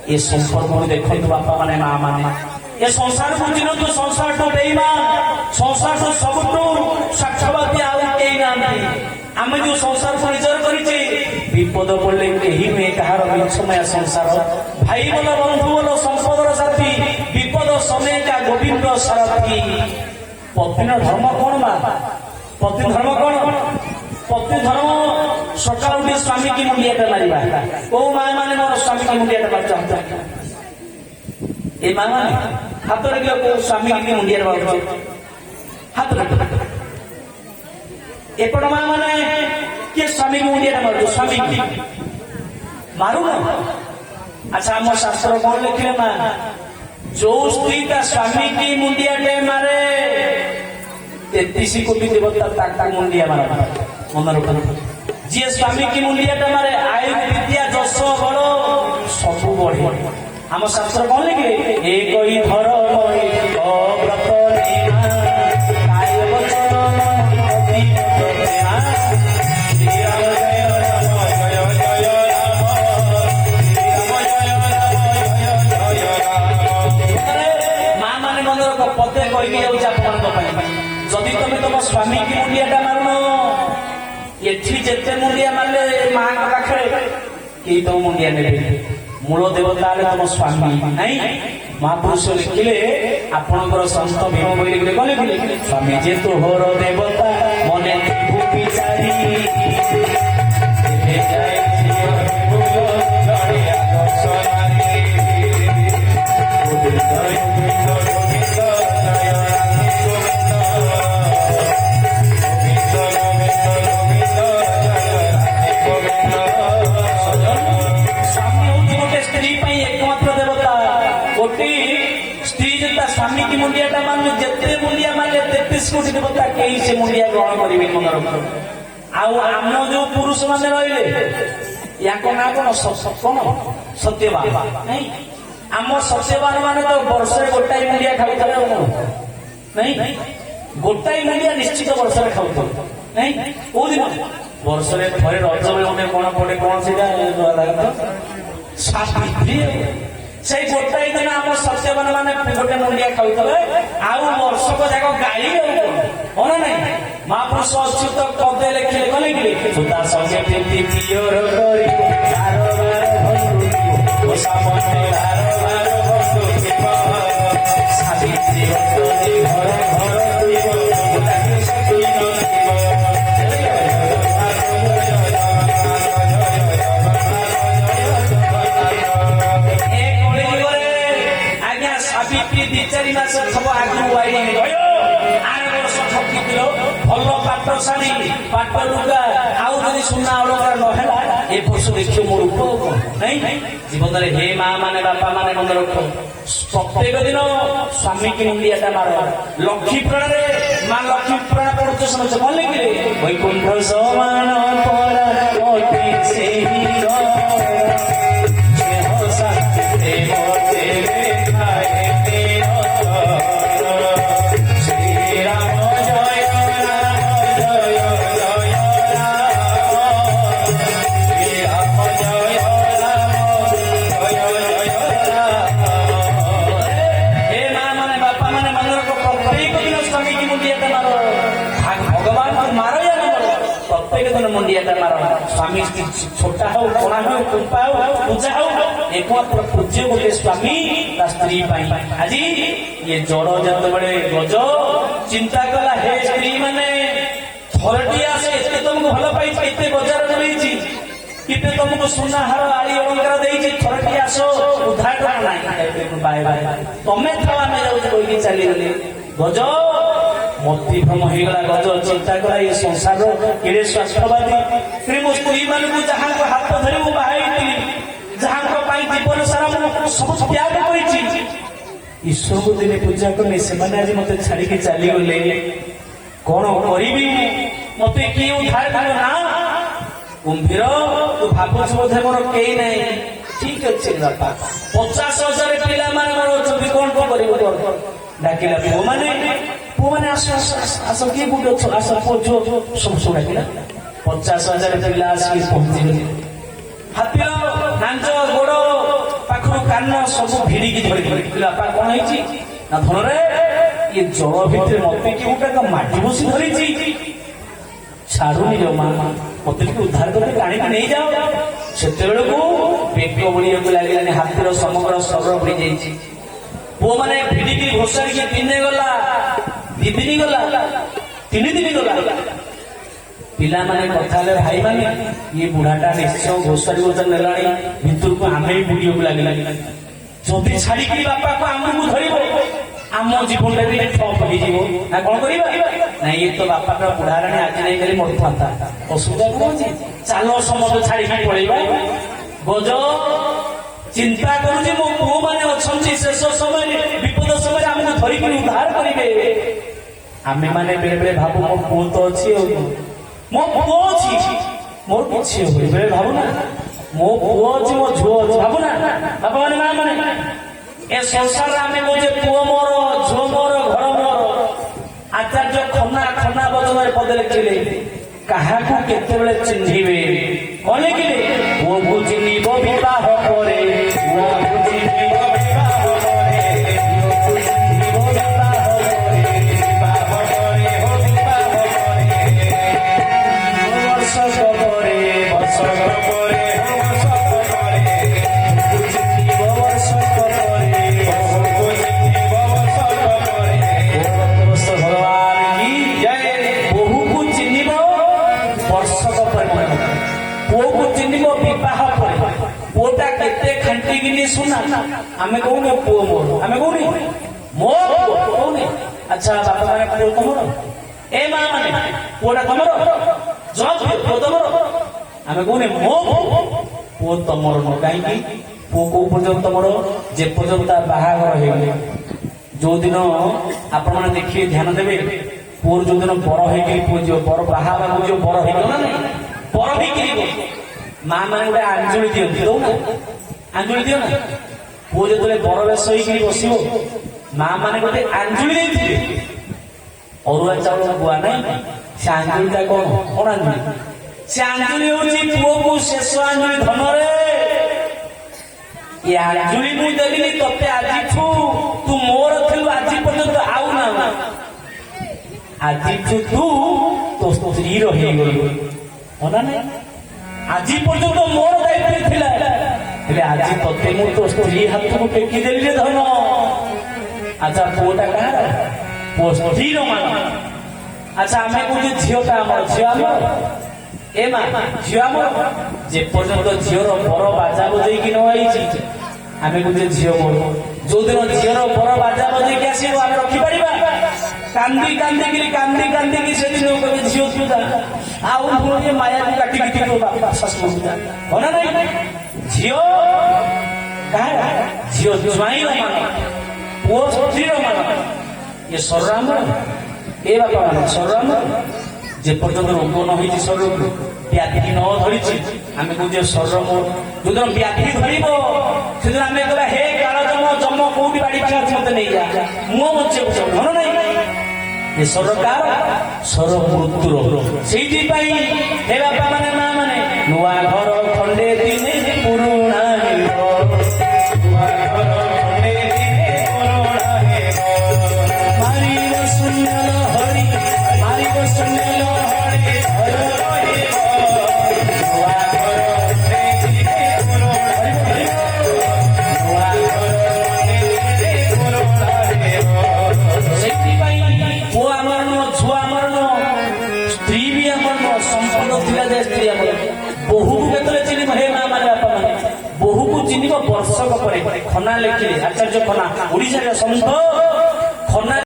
ये संपर्क देखो बापा माने माँ माने ये संसार को चिन्हतु संसार तो बेईमान संसार तो सबुठू स्वार्थवादी आउ केही नांती आमे जो संसार को निजर करिचे विपद पड़ले केही नुहे कहार मिछमय संसार भाई बोल बंधु बोल संपदर साथी विपद समय का गोविंद सारथी पत्नी धर्म कौन बा पत्नी धर्म कौन पत्नी धर्म सकाल उठी स्वामी की मुंडियाटा मारिबा को माँ माने मोर स्वामी की मुंडियाटा मार चाहता ए माँ माने हाथ रखियो को स्वामी की मुंडियाटा मार हाथ रखियो एपट माँ माने के स्वामी की मुंडियाटा मार स्वामी की मारू ना अच्छा हम शास्त्र कौन लिखे माँ जो स्त्री का स्वामी की मुंडियाटे मारे 33 कोटी देवता ताका मुंडिया मारा मन रख जी स्वामी की मुंडियाटा मारे आयु विद्या जस बल सब बढ़े हम शास्त्र कौन लिखे एक ही धर्म व्रत काय वचन माँ माने मन रख पदे कही जाऊँ जदि तुम तुम स्वामी की मुंडियाटा मारुन एठी जेते मुंडिया मारले माँ पाखे कि तुम मुंडिया ने मूल देवता तुम स्वामी नहीं महापुरुष लिखिले आपणकर संत भीम बोली गले स्वामी जे तोहर देवता मने विचारी स्वामी की मुंडियाटा मानले जेते मुंडिया मारले 33 कोटी देवता कई से मुंडिया ग्रहण करिवे मन रख आउ आम जो पुरुष माने रहिले याको ना कोन कोन सत्यवान नहीं आम सत्यवान माने तो वर्ष गोटाई मुंडिया खाउथले नहीं गोटाई मुंडिया निश्चित वर्ष रे खाउथले नहीं ओ दिन वर्ष रे थरे रज बेले कोन पड़े कोन सेटा लागत सावित्री से गोटाई दिन आम सत्यवान माने गोटे मुंडिया खाउथले आउ वर्षक जाक गाई हो ना नहीं महापुरुष अच्युत कदे लिखिले गले कि सुता संगे प्रीति पियर करी कारोबार भंडु ओ सामने कारोबार भंडु सावित्री भक्ति घर घर तुइब लागे सती सावित्री 2-4 मास सब आगु वाई आर वर्ष ठकी दिलो भल पाट शाढ़ी पाट लुगा आउ जदि सुना अलंकार नहेला ए वर्ष देखियो मोर रूप नहीं जीवन रे हे माँ माने बापा माने मन रख प्रत्येक दिन स्वामी की मुंडियाटा मार लक्ष्मी पुराण रे माँ लक्ष्मी पुराण पढ़ुछ समझ मन लिखिले वैकुंठ समान परा कोटि सेहि मुंडियाटा मार स्वामी छोटा हो कोना हो कृपा हो पूजा हो एकमात्र पूज्य गोटे स्वामी स्त्री आज ये जड़ जत बड़े गज चिंता कला हे स्त्री माने थरटी आसे तुमको भल पाई बजार कितने तुमको सुना हार आड़ी अलंकार देती थरटी आस उधार बाय बाय तमें था आम जाऊँ चली गली गज मती भ्रम होगा गज चिंता करा ये संसार केड़े स्वास्थ्यवादी फिर मो स्त्री मान जहाँ हाथ धरी बाहर जहाँ जीवन सारा सब त्याग कर ईश्वर को दिने पूजा कले से आज मत छाड़ी चली गले कौन करी मत किए उधार ना कुंभीर तू भावुच बोधे मोर कई ना ठीक अच्छे बापा 50,000 पिला माने कौन कौन कर डाकिला पुओ मैंने आस आस किए कौट अच्छ आस पुओ झो सब सब डाकिला 50,000 पिला आसिक पहुंची गले हाथीर नांच गोड़ पाखु କାନ ସବୁ ଭିଡ଼ିକି ଧରିକି ବାପା କଣ ହେଇଛି ନା ଧନରେ ଏ ଜଳ ଭିତରେ ମତେ କି ଗୋଟେ ମାଟି ବସି ଧରିଛି ଛାଡୁନି ଜମା ମତେ ଟିକେ ଉଦ୍ଧାର କରି ଟାଣିକି ନେଇଯାଅ। ସେତେବେଳକୁ ବେକ ବୁଳିବାକୁ ଲାଗିଲାନି ହାତୀର ସମଗ୍ର ଶରୀର ବୁଡି ଯାଇଛି। ପୁଅ ମାନେ ଭିଡ଼ିକି ଘୋଷାଡ଼ିକି ଦିନେ ଗଲା 2 ଦିନ ଗଲା 3 ଦିନ ଗଲା। ପିଲାମାନେ କଥା ହେଲେ ଭାଇମାନେ ଇଏ ବୁଢାଟା ନିଶ୍ଚୟ ଘୋଷାଡ଼ି ଘୋଷାଡ଼ି ନେଲାଣି ଭିତରକୁ ଆମେ ବି ବୁଡିବାକୁ ଲାଗିଲାନି। ଯଦି ଛାଡିକିରି ବାପାକୁ ଆମକୁ ଧରିବ ଆମ ଜୀବନଟା ବି ଠପ ହେଇଯିବ ନା କଣ କରିବା? ନାଇଁ ଇଏ ତ ବାପାଟା ବୁଢା ହେଲାଣି ଆଜି ନାଇଁ କାଲି ମରିଥାନ୍ତା। ଅସୁବିଧା କଣ ଅଛି? ଚାଲ ସମସ୍ତେ ଛାଡିକି ପଳେଇବା। ଗଜ ଚିନ୍ତା କରୁଛି ମୋ ପୁଅ ମାନେ ଅଛନ୍ତି ଶେଷ ସମୟରେ ବିପଦ ସମୟରେ ଆମକୁ ଧରିକି ଉଦ୍ଧାର କରିବେ। ଆମେ ମାନେ ବେଳେ ବେଳେ ଭାବୁ ମୋ ପୁଅ ତ ଅଛି ଆଉ ମୋ ପୁଅ ଅଛି ମୋର କିଛି ହୁଏ ବେଳେ ଭାବୁନା ମୋ ପୁଅ ଅଛି ମୋ ଝୁଅ ଅଛି ଭାବୁନା ବାପା ମାନେ ମା ମାନେ ଏ ସଂସାରରେ ଆମେ କହୁଛେ ପୁଅ ମୋର ଝୁଅ ମୋର ଘର ମୋର। ଆଚାର୍ଯ୍ୟ ଖନା ଖନା ବଦଳରେ ପଦେ ଲେଖିଲେ କାହାକୁ କେତେବେଳେ ଚିହ୍ନିବେ କଣ ଲେଖିଲେ? ପୁଅକୁ ଚିହ୍ନିବ ବିବାହ ପରେ ପୁଅକୁ ଚିହ୍ନିବ ବିବାହ ପରେ ଝିଅକୁ ଚିହ୍ନିବ ବିବାହ ପରେ ବିବାହ ପରେ ହୋ ବିବାହ ପରେ ବର୍ଷକ ପରେ ବର୍ଷକ ପରେ ହୋ ବର୍ଷକ ପରେ ପୁଅକୁ ଚିହ୍ନିବ ବର୍ଷକ ପରେ ବୋହୂକୁ ଚିହ୍ନିବ ବର୍ଷକ ପରେ। ଭଗବାନ କି ଜୟ। ବୋହୂକୁ ଚିହ୍ନିବ ବର୍ଷକ ପରେ ପୁଅକୁ ଚିହ୍ନିବ ବିବାହ ପରେ। ପୁଅଟା କେତେ ଖାଣ୍ଟିକିନି ସୁନା ଆମେ କହୁନେ ପୁଅ ମୋର ଆମେ କହୁନି ମୋ ପୁଅ କହୁନି। ଆଚ୍ଛା ବାପା ମାନେ ପୁଅ ତମର ଏ ମା ମାନେ ପୁଅଟା ତମର ପୁଅ ତମର ଆମେ କହୁନେ ମୋ ପୁଅ ତମର ନୁହଁ। କାହିଁକି? ପୁଅ କୋଉ ପର୍ଯ୍ୟନ୍ତ ତମର ଯେ ପର୍ଯ୍ୟନ୍ତ ତା ବାହାଘର ହେଇଗଲେ। ଯୋଉଦିନ ଆପଣମାନେ ଦେଖିବେ ଧ୍ୟାନ ଦେବେ ପୁଅର ଯୋଉଦିନ ବର ହେଇକିରି ପୁଅ ଯିବ ବର ବାହା ହେବାକୁ ଯୋଉ ବର ହେଇଗଲ ନା ନାଇଁ ବର ହେଇକିରି ମା ମାନେ ଗୋଟେ ଆଞ୍ଜୁଳି ଦିଅନ୍ତି ଦଉନା ଆଞ୍ଜୁଳି ଦିଅ ନା। ପୁଅ ଯେତେବେଳେ ବର ବେଶ ହେଇକିରି ବସିବ ମା ମାନେ ଗୋଟେ ଆଞ୍ଜୁଳି ଦେଇଥିବେ। ଅରୁଆ ଚାଉଳ ଗୁଆ ନାହିଁ ସେ ଆଞ୍ଜୁଳିଟା କଣ କଣ ଆଞ୍ଜୁଳି? ସେ ଆଞ୍ଜୁଳି ହଉଛି ପୁଅକୁ ଶେଷ ଆଞ୍ଜୁଳି ଧନରେ। ଏ ଆଞ୍ଜୁଳି ମୁଁ ଦେଲିନି ତତେ ଆଜିଠୁ ତୁ ମୋର ଥିଲୁ ଆଜି ପର୍ଯ୍ୟନ୍ତ ଆଉ ନା ଆଜିଠୁ ତୁ ତୋ ସ୍ତ୍ରୀର ହେଇଗଲୁ ନା ନାଇଁ। ଆଜି ପର୍ଯ୍ୟନ୍ତ ମୋର ଦାୟିତ୍ୱ ଥିଲା ହେଲେ ଆଜି ତତେ ମୁଁ ତୋ ସ୍ତ୍ରୀ ହାତକୁ ଟେକି ଦେଲି ଧନ। ଆଚ୍ଛା ପୁଅଟା କାହାର? ପୁଅ ସ୍ତ୍ରୀର ମାନ। ଆଚ୍ଛା ଆମେ କହୁଛେ ଝିଅଟା ଆମର ଝିଅ ଆମର ଏ ମା ଝିଅ ଆମର ଯେ ପର୍ଯ୍ୟନ୍ତ ଝିଅର ବର ବାଜା ବଜେଇକି ନ ଆଇଛି ଆମେ କହୁଛେ ଝିଅ ମୋର। ଯୋଉଦିନ ଝିଅର ବର ବାଜା ବଜେଇକି ଆସିବ ଆମେ ରଖିପାରିବା? କାନ୍ଦି କାନ୍ଦିକି ସେଦିନ କହିବେ ଝିଅ ସୁଧା ଆଉ ପୁଣି ମାୟାକୁ କାଟିକି ବାପା ଶାଶୁ ନା ନାଇଁ। ଝିଅ କାହାର? ଝିଅ ଜ୍ୱାଇଁର ମାନ ପୁଅ ସ୍ତ୍ରୀର ମାନ। ଏ ଶରୀର ଆମର ଏ ବାପା ମାନେ ଶରୀର ଆମର ଯେ ପର୍ଯ୍ୟନ୍ତ ରୋଗ ନ ହେଇଛି ଶରୀରକୁ ବ୍ୟାଧି ନ ଧରିଛି ଆମେ କହୁଛେ ଶରୀର ମୋର। ଯୋଉଦିନ ବ୍ୟାଧି ଧରିବ ସେଦିନ ଆମେ କହିବା ହେ କାଳ ଜମ କୋଉଠି ବାଡି ପାଖରେ ମତେ ନେଇଯା ମୁହଁ ବଞ୍ଚେଇବୁ ଭଲ ନାହିଁ। ଏ ଶରୀର କାହାର? ଶରୀର ମୃତ୍ୟୁର। ସେଇଥିପାଇଁ ହେ ବାପା ମାନେ ମା ମାନେ ନୂଆ ଘର ଖଣ୍ଡେ ଦିନେ ପୁରୁଣା ହେବ ନୂଆ ଘର ଖଣ୍ଡେ ଦିନେ ପୁରୁଣା ହେବ ମାରିବ ଶୂନ୍ୟ ଲହରୀ ମାରିବ ଶୂନ୍ୟ ଲହରୀ ଭୟ ରହିବ ନୂଆ ଘର ଖଣ୍ଡେ ଦିନେ ପୁରୁଣା ହେବ ନୂଆ ଘର ଖଣ୍ଡେ ଦିନେ ପୁରୁଣା ହେବ। ସେଇଥିପାଇଁ ପୁଅ ଆମର ନୁହଁ ଝୁଅ ଆମର ନୁହଁ ସ୍ତ୍ରୀ ବି ଆମର ନୁହଁ। ସମ୍ପଦ ଥିଲା ଯେ ସ୍ତ୍ରୀ ଆମର। ବୋହୂକୁ କେତେବେଳେ ଚିହ୍ନିବ ହେ ମା ମାନେ ବାପା ମାନେ? ବୋହୂକୁ ଚିହ୍ନିବ ବର୍ଷକ ପରେ। ଖନା ଲେଖିଲେ ଆଚାର୍ଯ୍ୟ ଖନା ଓଡିଶାର ସନ୍ଥ ଖନା।